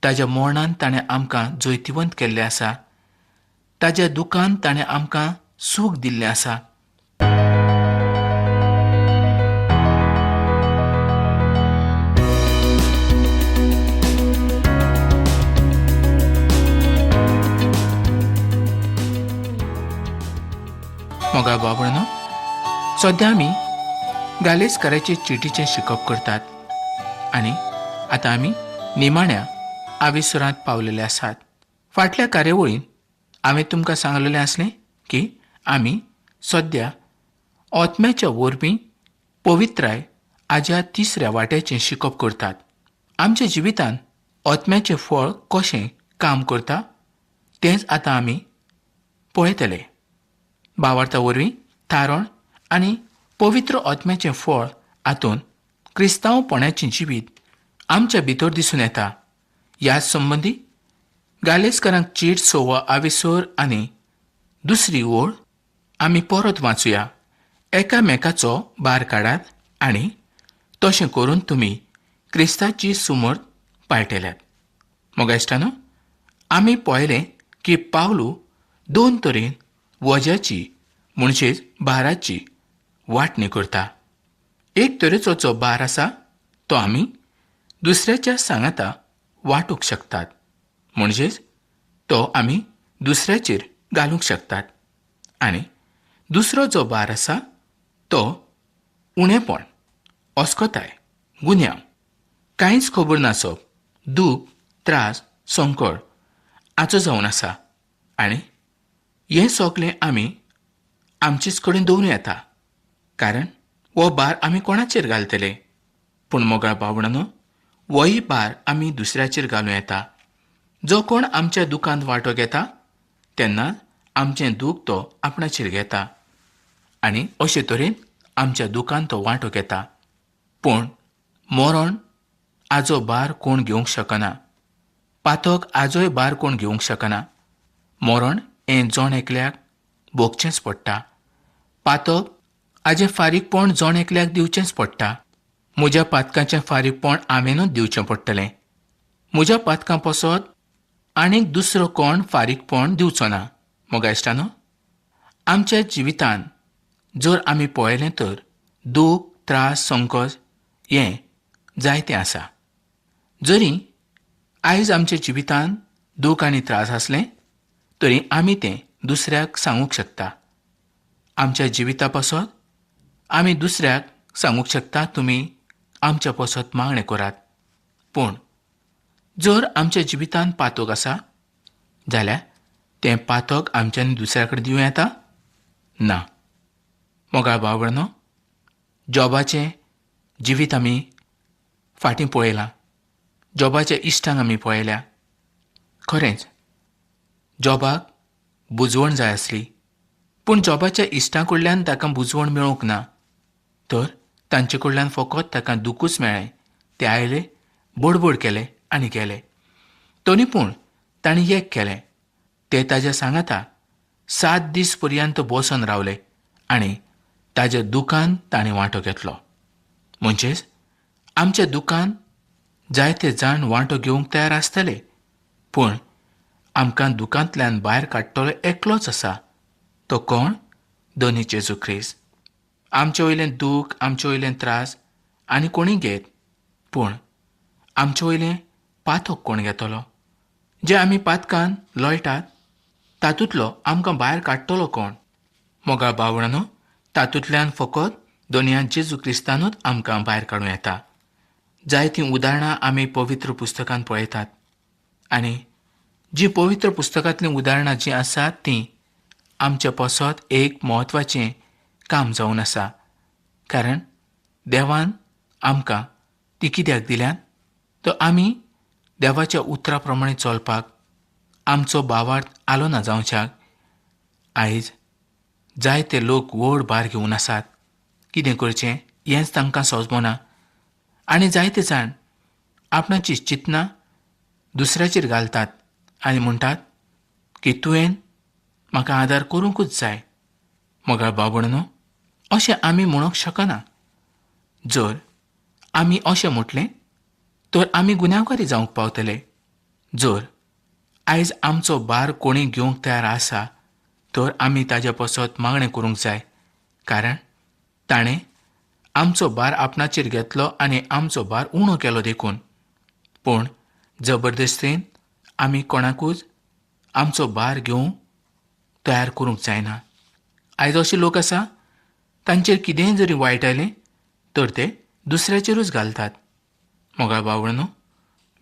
ताज्या मरणान ताणें आमकां जैतिवंत केल्लें आसा. ताज्या दुखान ताणें आमकां सूख दिल्लें आसा. मोगा बाबळनो, सध्या आमी गालेसकाराचे चिटीचें शिकप करतात आनी आतां आमी निमाण्या आविसुरांत पावलेले आसात. फाटल्या कार्यावळीन हांवें तुमकां सांगलेलें आसलें की आमी सध्या ओतम्याच्या वरवीं पवित्राय हाज्या तिसऱ्या वाट्याचें शिकप करतात. आमच्या जिवितांत ओतम्याचें फळ कशें काम करता तेंच आतां आमी पळयतले. भावार्था वरवीं थारोन आनी पवित्र ओतम्याचें फळ हातूंत क्रिस्तांवपणाचें जिवीत आमच्या भितर दिसून येता. ह्या संबंदी गालेसकारांक चीट 6 आविसर आनी 2 ओळ आमी परत वाचुया. एकामेकाचो भार काडात आनी तशें करून तुमी क्रिस्ताची सुमर्त पायटल्यात. मोगा इश्टानो, आमी पळयलें की पावलू 2 तरेन वज्याची म्हणजेच भाराची वांटणी करता. एक तरेचो जो भार आसा तो आमी दुसऱ्याच्या सांगाता वांटूंक शकतात, म्हणजेच तो आमी दुसऱ्याचेर घालूंक शकतात. आनी दुसरो जो भार आसा तो उणेपण, अस्कोताय, गुन्यांव, कांयच खबर नासप, दूख, त्रास, संकट हाचो जावन आसा. आनी हें सगळें आमी आमचेच कडेन दवरूं येता, कारण हो भार आमी कोणाचेर घालतले. पूण मोगाळ भावणानो, होय भार आमी दुसऱ्याचेर घालूं येता. जो कोण आमच्या दुखांत वांटो घेता तेन्ना आमचें दूख तो आपणाचेर घेता आनी अशे तरेन आमच्या दुखांत तो वांटो घेता. पूण मरण हाजो भार कोण घेवंक शकना. पातक हाजोय भार कोण घेवंक शकना. मरण हें जण एकल्याक भोगचेंच पडटा. पातक हाजें फारीकपण जण एकल्याक दिवचेंच पडटा. म्हज्या पातकाचें फारीकपण हांवेनूच दिवचें पडटलें. म्हज्या पातकां पासत आनीक दुसरो कोण फारीकपण दिवचो ना. मोगा इश्टानो, आमच्या जिवितांत जर आमी पळयलें तर दूख, त्रास, संकट हें जायतें आसा. जरी आयज आमच्या जिवितांत दूख आनी त्रास आसलें तरी आमी तें दुसऱ्याक सांगूंक शकता. आमच्या जिविता पासत आमी दुसऱ्याक सांगूंक शकता तुमी आमच्या पासत मागणें करात. पूण जर आमच्या जिवितांत पातक आसा जाल्यार तें पातक आमच्यांनी दुसऱ्या कडेन दिवं येता? ना. मोगाळ भावणानो, जॉबाचें जिवीत आमी फाटीं पळयलां. जॉबाच्या इश्टांक आमी पळयल्या. खरेंच जॉबाक बुजवण जाय आसली, पूण जॉबाच्या इश्टां कडल्यान ताका बुजवण मेळूंक ना, तर तांचे कडल्यान फकत ताका दुखूच मेळ्ळें. ते आयले, बडबड केले आनी गेले. तरी पूण तांणी एक केलें. ते ताज्या सांगाता 7 दीस पर्यंत बसून रावले आनी ताज्या दुखान ताणें वांटो घेतलो. म्हणजेच आमच्या दुखान जायते जाण वांटो घेवंक तयार आसतले, पूण आमकां दुखांतल्यान भायर काडटलो एकलोच आसा. तो कोण? दोनी जेजू ख्रिस्त. आमचे वयलें दूख, आमचे वयलें त्रास आनी कोणी घेत, पूण आमचे वयलें पातक कोण घेतलो? जे आमी पातकान लोळटात तातूंतलो आमकां भायर काडटलो कोण? मोगाळ भावणानो, तातूंतल्यान फकत दोनया जेजू क्रिस्तानूच आमकां भायर काडूं येता. जायतीं उदाहरणां आमी पवित्र पुस्तकांत पळयतात आनी जीं पवित्र पुस्तकांतलीं उदाहरणां जीं आसात तीं आमच्या पासत एक म्हत्वाचें काम जावन आसा. कारण देवान आमकां ती कित्याक दिल्यात? तर आमी देवाच्या उतरा प्रमाणे चलपाक, आमचो भावार्थ आलो ना जावच्याक. आयज जायते लोक व्हड भार घेवन आसात. कितें करचें हेंच तांकां समजना आनी जायते जाण आपणाची चिंतना दुसऱ्याचेर घालतात आनी म्हणटात की तुवें म्हाका आदार करूंकूच जाय. मोगाळ भावणानो, अशें आमी म्हणूंक शकना. जर आमी अशें म्हटलें तर आमी गुन्यांवकारी जावंक पावतले. जर आयज आमचो भार कोणी घेवंक तयार आसा तर आमी ताज्या पासत मागणें करूंक जाय, कारण ताणें आमचो भार आपणाचेर घेतलो आनी आमचो भार उणो केलो देखून. पूण जबरदस्तीन आमी कोणाकूच आमचो भार घेवंक तयार करूंक जायना. आयज अशे लोक आसा, तांचेर कितेंय जरी वायट आयलें तर ते दुसऱ्याचेरूच घालतात. मोगाळ भावंडांनो,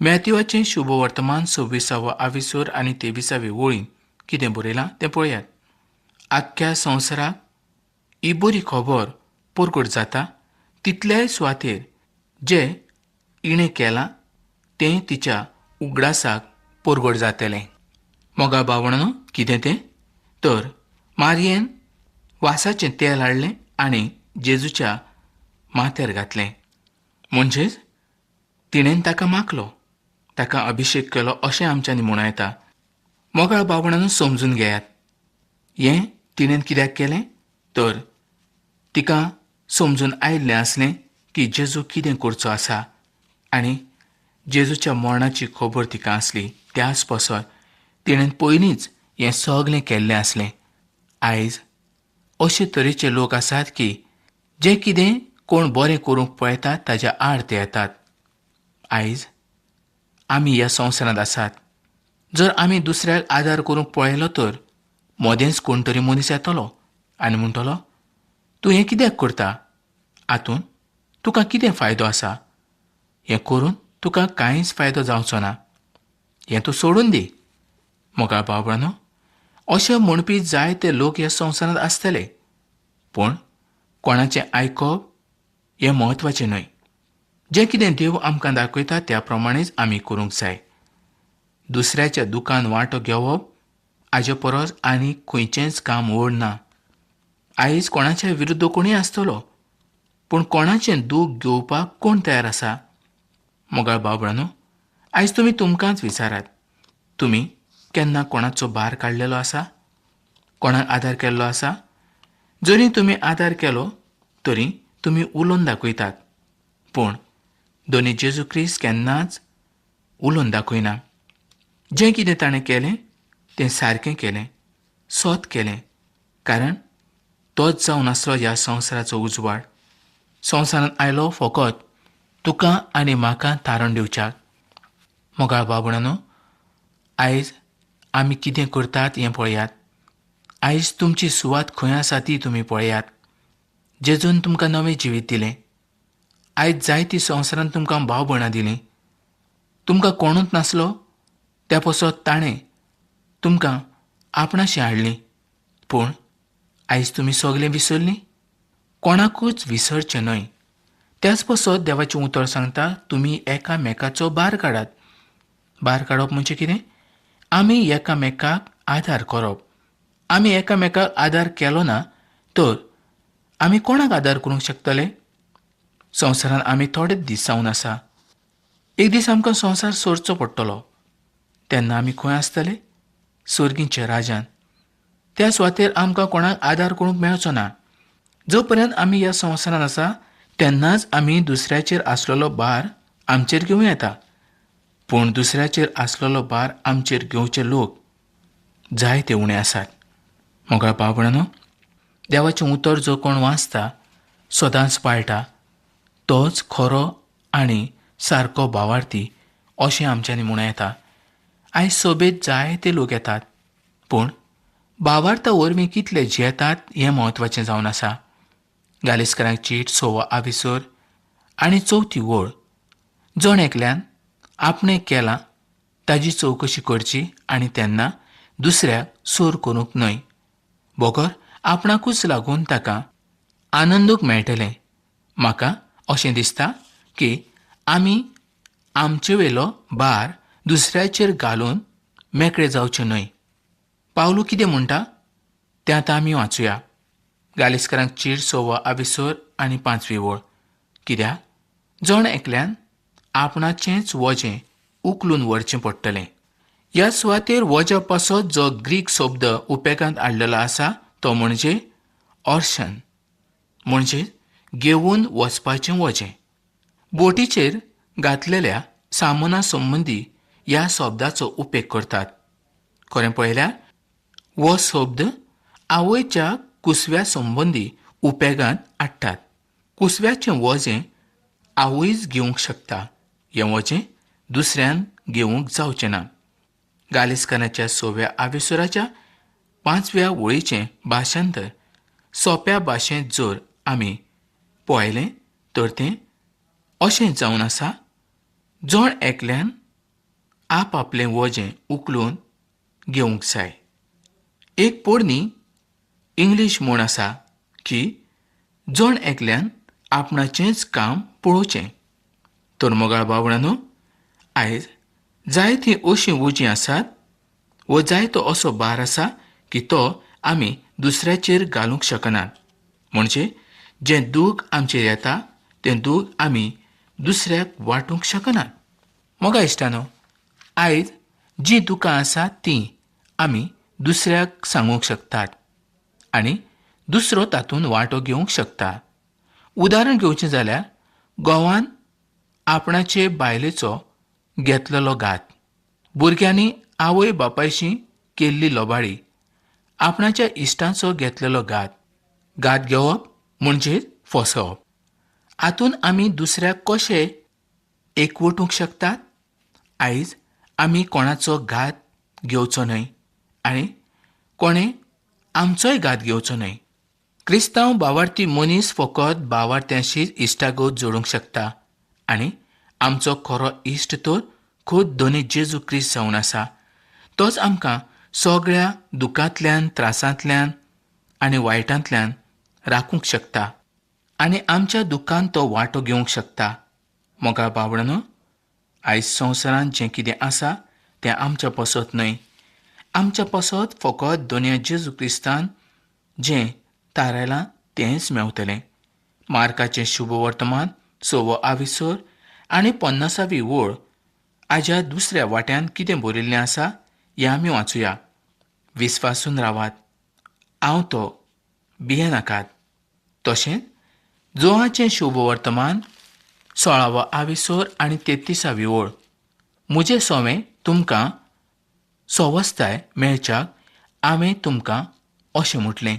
मॅथ्यूवाचें शुभ वर्तमान 26 आनी 23 वळीन कितें बरयलां तें पळयात. आख्ख्या संवसाराक ही बरी खबर परगट जाता तितल्याय सुवातेर जे इणें केलां तें तिच्या उगडासाक परगट जातलें. मोगाळ भावंडांनो, कितें तें? तर मारयेन वासाचें तेल हाडलें आनी जेजूच्या माथ्यार घातलें. म्हणजेच तिणेन ताका माखलो, ताका अभिशेक केलो अशें आमच्यांनी म्हणूं येता. मोगाळ भावंडांनो, समजून घेयात. हें तिणेन कित्याक केलें? तर तिका समजून आयिल्लें आसलें की जेजू कितें करचो आसा आनी जेजूच्या मरणाची खबर तिका आसली. त्याच पासत तिणेन पयलींच हें सगलें केल्लें आसलें. आयज अशे तरेचे लोक आसात की जे कितें कोण बरें करूंक पळयतात ताच्या आड ते येतात. आयज आमी ह्या संवसारांत आसात. जर आमी दुसऱ्याक आदार करूंक पळयलो तर मोदेंच कोण तरी मनीस येतलो आनी म्हणटलो, तूं हें कित्याक करता? हातूंत तुका कितें फायदो आसा? हें करून तुका कांयच फायदो जावचो ना. हें तूं सोडून दी. मोगाळ भावंडांनो, अशें म्हणपी जायते लोक ह्या संवसारांत आसतले. पूण कोणाचें आयकप हें म्हत्वाचें न्हय. जें कितें देव आमकां दाखयता त्या प्रमाणेच आमी करूंक जाय. दुसऱ्याच्या दुखान वांटो घेवप हाचे परस आनी खंयचेंच काम व्हड ना. आयज कोणाच्या विरुद्ध कोणूय आसतलो, पूण कोणाचें दूख घेवपाक कोण तयार आसा? मोगाळ भावंडांनो, आयज तुमी तुमकांच विचारात, तुमी केन्ना कोणाचो भार काडलेलो आसा? कोणाक आदार केल्लो आसा? जरी तुमी आदार केलो तरी तुमी उलोवन दाखयतात. पूण दोनी जेजू ख्रिस्त केन्नाच उलोवन दाखयना. जें कितें ताणें केलें तें सारकें केलें, सत केलें, कारण तोच जावन आसलो ह्या संवसाराचो उजवाड. संवसारांत आयलो फकत तुका आनी म्हाका तारण दिवच्याक. मोगाळ भावंडांनो, आयज आमी कितें करतात हें पळयात. आयज तुमची सुवात खंय आसा ती तुमी पळयात. जेजून तुमकां नवें जिवीत दिलें. आयज जायतीं संवसारांत तुमकां भाव भयणां दिलीं. तुमकां कोणूच नासलो त्या पासत ताणें तुमकां आपणाशी हाडलीं. पूण आयज तुमी सगलें विसरलीं? कोणाकूच विसरचें न्हय. त्याच पासत देवाचें उतर सांगता, तुमी एकामेकाचो भार काडात. भार काडप म्हणजे कितें? आमी एकामेकाक आदार करप. आमी एकामेकाक आदार केलो ना तर आमी कोणाक आदार करूंक शकतले? संवसारांत आमी थोडेच दीस जावन आसा. एक दीस आमकां संवसार सोडचो पडटलो. तेन्ना आमी खंय आसतले? सर्गीच्या राज्यांत. त्या सुवातेर आमकां कोणाक आदार करूंक मेळचो ना. जो पर्यंत आमी ह्या संवसारांत आसा तेन्नाच आमी दुसऱ्याचेर आसलेलो भार आमचेर घेवं येता. पूण दुसऱ्याचेर आसलेलो भार आमचेर घेवचे लोक जायते उणे आसात. मोगाळ भावंडांनो, देवाचें उतर जो कोण वाचता, सदांच पाळटा, तोच खरो आनी सारको भावार्थी अशें आमच्यांनी म्हणूं येता. आयज सभेत जायते लोक येतात, पूण भावार्था वरवीं कितले जियेतात हें म्हत्वाचें जावन आसा. गालेस्करांक चीट 6 आनी 4 वळ. जण एकल्यान आपणें केलां ताजी चवकशी करची आनी तेन्ना दुसऱ्याक सोर करूंक न्हय. बोगर आपणाकूच लागून ताका आनंदूक मेळटलें. म्हाका अशें दिसता की आमी आमचे वेलो भार दुसऱ्याचेर घालून मेकळे जावचे न्हय. पावलू कितें म्हणटा तें आतां आमी वाचुया. गालेस्करांक चीट 6 आनी 5 वळ. कित्याक जण एकल्यान आपणाचेंच वजें उखलून व्हरचें पडटलें. ह्या सुवातेर वजा पासत जो ग्रीक शब्द उपेगांत हाडलेलो आसा तो म्हणजे ऑर्शन, म्हणजे घेवन वचपाचें वजें. बोटीचेर घातलेल्या सामाना संबंदी ह्या शब्दाचो उपेग करतात. खरें पळयल्यार हो शब्द आवयच्या कुसव्या संबंदी उपेगांत हाडटात. कुसव्याचें वजें आवयच घेवंक शकता. हें वजें दुसऱ्यान घेवंक जावचें ना. गालिस्कानाच्या 6व्या आविसुराच्या 5व्या वळीचें भाशांतर सोंप्या भाशेंत जर आमी पळयलें तर तें अशें जावन आसा, जण एकल्यान आपआपलें वजें उखलून घेवंक जाय. एक पोरणी इंग्लीश म्हण आसा की जण एकल्यान आपणाचेंच काम पळोवचें. तर मोगाळ भावंडांनो, आयज जायतीं अशीं वजीं आसात व जायतो असो भार आसा की तो आमी दुसऱ्याचेर घालूंक शकनात. म्हणजे जें दूख आमचेर येता तें दूख आमी दुसऱ्याक वांटूंक शकनात. मोगा इश्टानो, आयज जीं दुखां आसात तीं आमी दुसऱ्याक सांगूंक शकतात आनी दुसरो तातूंत वांटो घेवंक शकता. उदाहरण घेवचें जाल्यार गोवान आपणाचे बायलेचो घेतलेलो घात, भुरग्यांनी आवय बापायशी केल्ली लोबाडी, आपणाच्या इश्टांचो घेतलेलो घात. घात घेवप म्हणजे फसवप. हातूंत आमी दुसऱ्याक कशे एकवटूंक शकतात? आयज आमी कोणाचो घात घेवचो न्हय आनी कोणें आमचोय घात घेवचो न्हय. क्रिस्तांव भावार्थी मनीस फकत भावार्थ्यांशीच इश्टागत जोडूंक शकता आनी आमचो खरो इश्ट तर खुद दोनी जेजू क्रिस्त जावन आसा. तोच आमकां सगळ्या दुखांतल्यान, त्रासांतल्यान आनी वायटांतल्यान राखूंक शकता आनी आमच्या दुखांत तो वांटो घेवंक शकता. मोगा भावंडांनो, आयज संवसारांत जें कितें आसा तें आमच्या पसत न्हय. आमच्या पसत फकत दोनया जेजू क्रिस्तान जें थारायलां तेंच मेवतलें. मार्काचें शुभ वर्तमान 6वो आविसर आनी 50वी वळ हाज्या दुसऱ्या वाट्यान कितें बरयल्लें आसा हें आमी वाचुया. विस्वासून रावात, हांव तो, भिये नाकात. तशेंच जोआचें शुभ वर्तमान 16वो आविसर आनी 33वी वळ. म्हजें सोवें तुमकां सोवस्ताय मेळच्याक हांवें तुमकां अशें म्हटलें.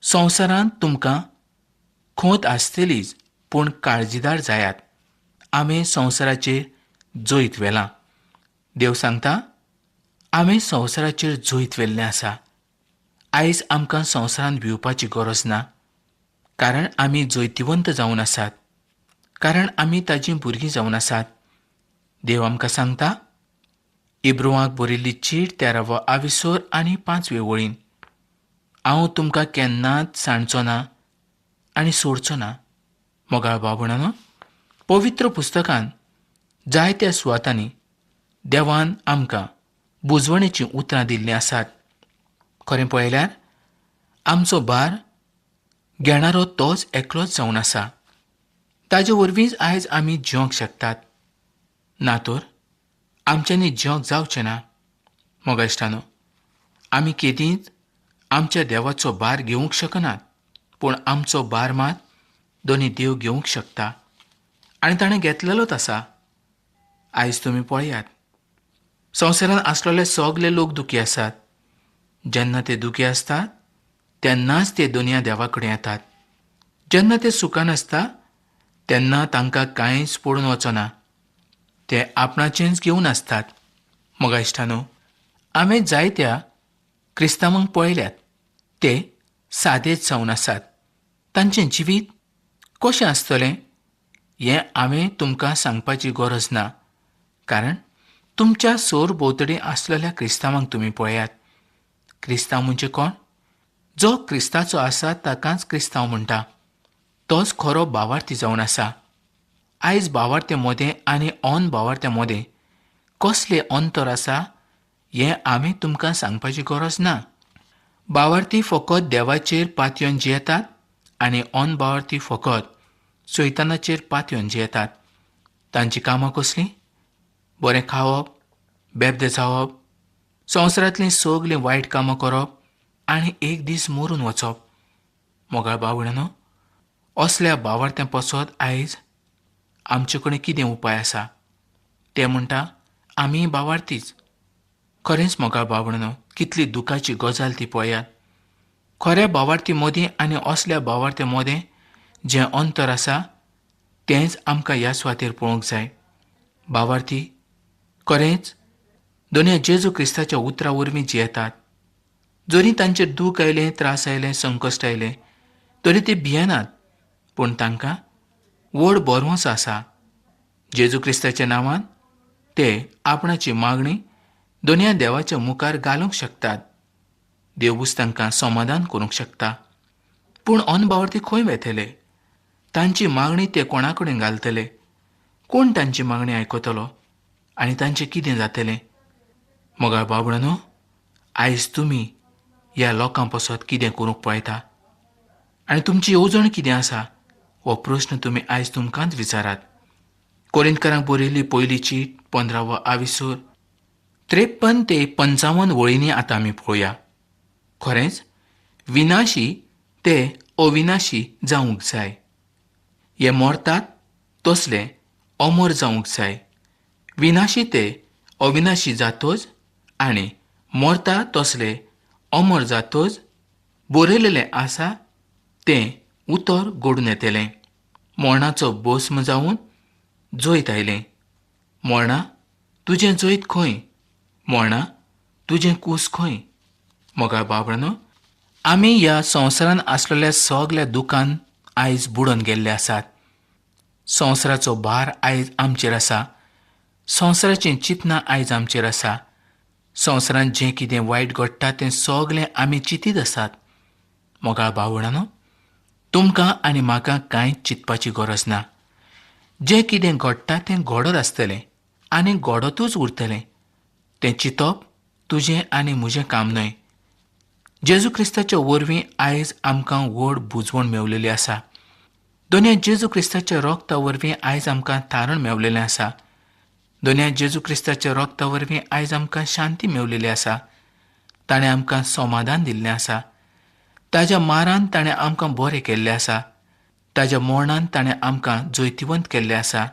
संवसारांत तुमकां खोंत आसतलीच, पूण काळजीदार जायात, हांवें संवसाराचेर जैत व्हेलां. देव सांगता, हांवें संवसाराचेर जैत व्हेल्लें आसा. आयज आमकां संवसारांत भिवपाची गरज ना, कारण आमी जैतिवंत जावन आसात, कारण आमी ताजीं भुरगीं जावन आसात. देव आमकां सांगता, इब्रुवांक बरयल्ली चीट 13वो आविसर आनी 5वे वळीन, हांव तुमकां केन्नाच सांडचो ना आनी सोडचो ना. मोगाळ भावंडांनो, पवित्र पुस्तकांत जायत्या सुवातांनी देवान आमकां बुजवणेचीं उतरां दिल्लीं आसात. खरें पळयल्यार आमचो भार घेणारो तोच एकलोच जावन आसा. ताजे वरवींच आयज आमी जिवंक शकतात, ना तर आमच्यांनी जिवंक जावचें ना. मोगा इश्टानो, आमी केदींच आमच्या देवाचो भार घेवंक शकनात, पूण आमचो भार मात दोनी देव घेवंक शकता आनी ताणें घेतलेलोच आसा. आयज तुमी पळयात, संवसारांत आसलेले सगळे लोक दुखी आसात. जेन्ना ते दुखी आसतात तेन्नाच ते दोनया देवा कडेन येतात. जेन्ना ते सुखान आसता तेन्ना तांकां कांयच पडून वचना. ते आपणाचेंच घेवन आसतात. मोगा इश्टानो, हांवें जायत्या क्रिस्तांवांक पळयल्यात, ते सादेच जावन आसात. तांचें जिवीत कशें आसतलें हें हांवें तुमकां सांगपाची गरज ना, कारण तुमच्या सोर भोंवतणी आसलेल्या क्रिस्तांवांक तुमी पळयात. क्रिस्तांव म्हणजे कोण? जो क्रिस्ताचो आसा ताकाच क्रिस्तांव म्हणटा. तोच खरो भावार्थी जावन आसा. आयज भावार्थ्या मदें आनी ऑन भावार्थ्या मदें कसलें अंतर आसा हें हांवें तुमकां सांगपाची गरज ना. भावार्थी फकत देवाचेर पातयेवन जियेतात आनी ऑन भावार्थी फकत सैतानाचेर पातयेवन जियेतात. तांची कामां कसलीं? बरें खावप, बेबदें जावप, संवसारांतलीं सगलीं वायट कामां करप आनी एक दीस मरून वचप. मोगाळ भावंडांनो, असल्या भावार्थ्यां पसत आयज आमचे कडेन कितें उपाय आसा? ते म्हणटा आमी भावार्थीच. खरेंच मोगाळ भावणो, कितली दुखाची गजाल ती पळयात. खऱ्या भावार्थी मदीं आनी असल्या भावार्थ्या मदें जें अंतर आसा तेंच आमकां ह्या सुवातेर पळोवंक जाय. भावार्थी, खरेंच दोनूय जेजू क्रिस्ताच्या उतरा वरवीं जियेतात. जरी तांचेर दूख आयलें, त्रास आयले, संकश्ट आयलें, तरी ते भियेनात. पूण तांकां व्हड बरवंस आसा. जेजू क्रिस्ताच्या नांवान ते आपणाची मागणी दोनूय देवाच्या मुखार घालूंक शकतात. देवूच तांकां समाधान करूंक शकता. पूण अनभावार्थी खंय वेतले? तांची मागणी ते कोणा कडेन घालतले? कोण तांची मागणी आयकतलो आनी तांचें कितें जातलें? मोगाळ भावणांनो, आयज तुमी ह्या लोकां पासत कितें करूंक पळयता आनी तुमची येवजण कितें आसा? हो प्रस्न तुमी आयज तुमकांच विचारात. कोरिंथकारांक बरयल्ली पयली चीट 15 आविसूर 53 ते 55 वळींनी आतां आमी पळोवया. खरेंच विनाशी ते अविनाशी जावंक जाय. हे मरतात तसले अमर जावंक जाय. विनाशी ते अविनाशी जातोच आनी मरता तसले अमर जातोच बरयलेलें आसा तें उतर घडून येतलें. मरणाचो भस्म जावन जैत आयलें. मरणा, तुजें जैत खंय? मरणा, तुजें कूस खंय? मोगाळ भावणांनो, आमी ह्या संवसारान आसलेल्या सगल्या दुखान आयज बुडोवन गेल्ले आसात. संवसाराचो भार आयज आमचेर आसा. संवसाराचीं चिंतनां आयज आमचेर आसा. संवसारांत जें कितें वायट घडटा तें सगलें आमी चिंतीत आसात. मोगाळ भावणांनो, तुमकां आनी म्हाका कांयच चिंतपाची गरज ना. जें कितें घडटा तें घडत आसतलें आनी घडतूच उरतलें. तें चिंतप तुजें आनी म्हजें काम न्हय. जेजू क्रिस्ताच्या वरवीं आयज आमकां व्हड बुजवण मेवलेली आसा. दोनूय जेजू क्रिस्ताच्या रक्ता वरवीं आयज आमकां तारण मेवलेलें आसा. दोनूय जेजू क्रिस्ताच्या रक्ता वरवीं आयज आमकां शांती मेवलेली आसा. ताणें आमकां समाधान दिल्लें आसा. ताज्या मारान ताणें आमकां बरें केल्लें आसा. ताज्या मरणान ताणें आमकां जैतिवंत केल्लें आसा.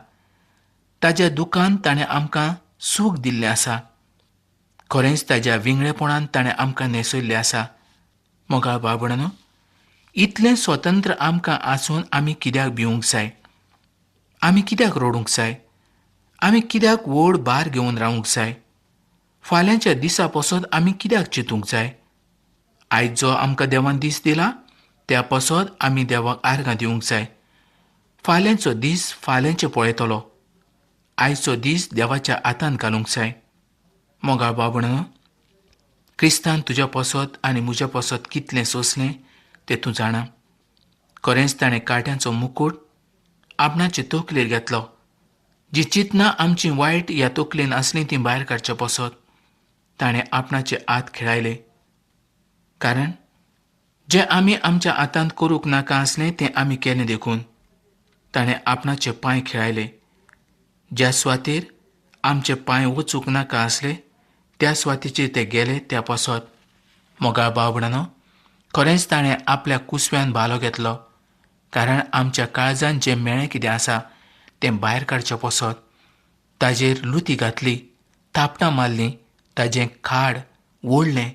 ताज्या दुखान ताणें आमकां सूख दिल्लें आसा. खरेंच ताज्या विंगडेपणान ताणें आमकां नेसयल्लें आसा. मोगाळ भावणांनो, इतलें स्वतंत्र आमकां आसून आमी कित्याक भिवूंक जाय? आमी कित्याक रडूंक जाय? आमी कित्याक व्हड भार घेवन रावूंक जाय? फाल्यांच्या दिसा पासत आमी कित्याक चिंतूंक जाय? आयज जो आमकां देवान दीस दिला त्या पासत आमी देवाक आर्गां दिवंक जाय. फाल्यांचो दीस फाल्यांचे पळयतलो. आयचो दीस देवाच्या हातांत घालूंक जाय. मोगाळ भावणांनो, क्रिस्तान तुज्या पासत आनी म्हज्या पासत कितलें सोंसलें तें तूं जाणा. खरेंच ताणें काट्यांचो मुकूट आपणाचे तकलेर घेतलो. जी चिंतनां आमची वायट ह्या तकलेन आसलीं तीं भायर काडच्या पासत ताणें आपणाचे हात खेळायले. कारण जें आमी आमच्या हातांत करूंक नाका आसलें तें आमी केलें देखून ताणें आपणाचे पांय खेळायले. ज्या सुवातेर आमचे पांय वचूंक नाका आसले त्या सुवातेचेर ते गेले त्या पासत. मोगाळ भावणांनो, खरेंच ताणें आपल्या कुसव्यान भालो घेतलो. कारण आमच्या काळजान जें मेळ्ळें कितें आसा तें भायर काडचें पासत. ताजेर लुती घातली, थापटां मारलीं, ताजें खाड ओडलें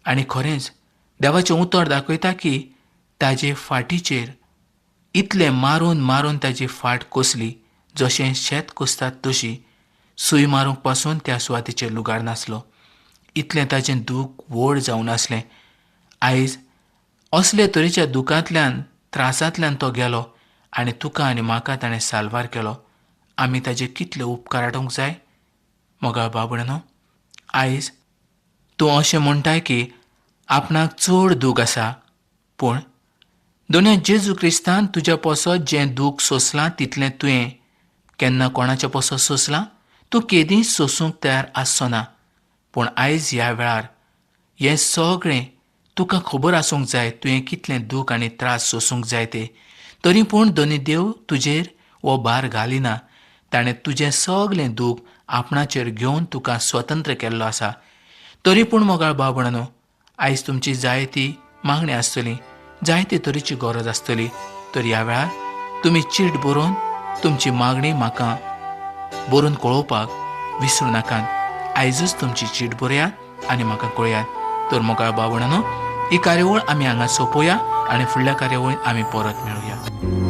आनी खरेंच देवाचें उतर दाखयता की ताजे फाटीचेर इतलें मारून मारून ताजी फाट कसली. जशें शेत कसतात तशी सूय मारूंक पासून त्या सुवातेचेर लुगार नासलो. इतलें ताजें दूख व्हड जावन आसलें. आयज असले तरेच्या दुखांतल्यान त्रासांतल्यान तो गेलो आनी तुका आनी म्हाका ताणें साल्वार केलो. आमी ताजे कितले उपकार आठोवंक जाय? मोगाळ भावणांनो, आयज तूं अशें म्हणटाय की आपणाक चड दूख आसा. पूण दोनूय जेजू क्रिस्तान तुज्या पासत जें दूख सोंसलां तितलें तुवें केन्ना कोणाच्या पासत सोंसलां? तूं केदींच सोंसूंक तयार आसचो ना. पूण आयज ह्या वेळार हें सगळें तुका खबर आसूंक जाय. तुवें कितलें दूख आनी त्रास सोंसूंक जाय तें. तरी पूण दोनी देव तुजेर हो भार घालिना. ताणें तुजें सगलें दूख आपणाचेर घेवन तुका स्वतंत्र केल्लो आसा. तरी पूण मोगाळ भावणांनो, आयज तुमची जायती मागणी आसतली, जायते तरेची गरज आसतली. तर ह्या वेळार तुमी चीट बरोवन तुमची मागणी म्हाका बरोवन कळोवपाक विसरू नाकात. आयजच तुमची चीट बरयात आनी म्हाका कळयात. तर मोगा बाबणानो, ही कार्यावळ आमी हांगा सोंपोवया आनी फुडल्या कार्यावळीन आमी परत मेळुया.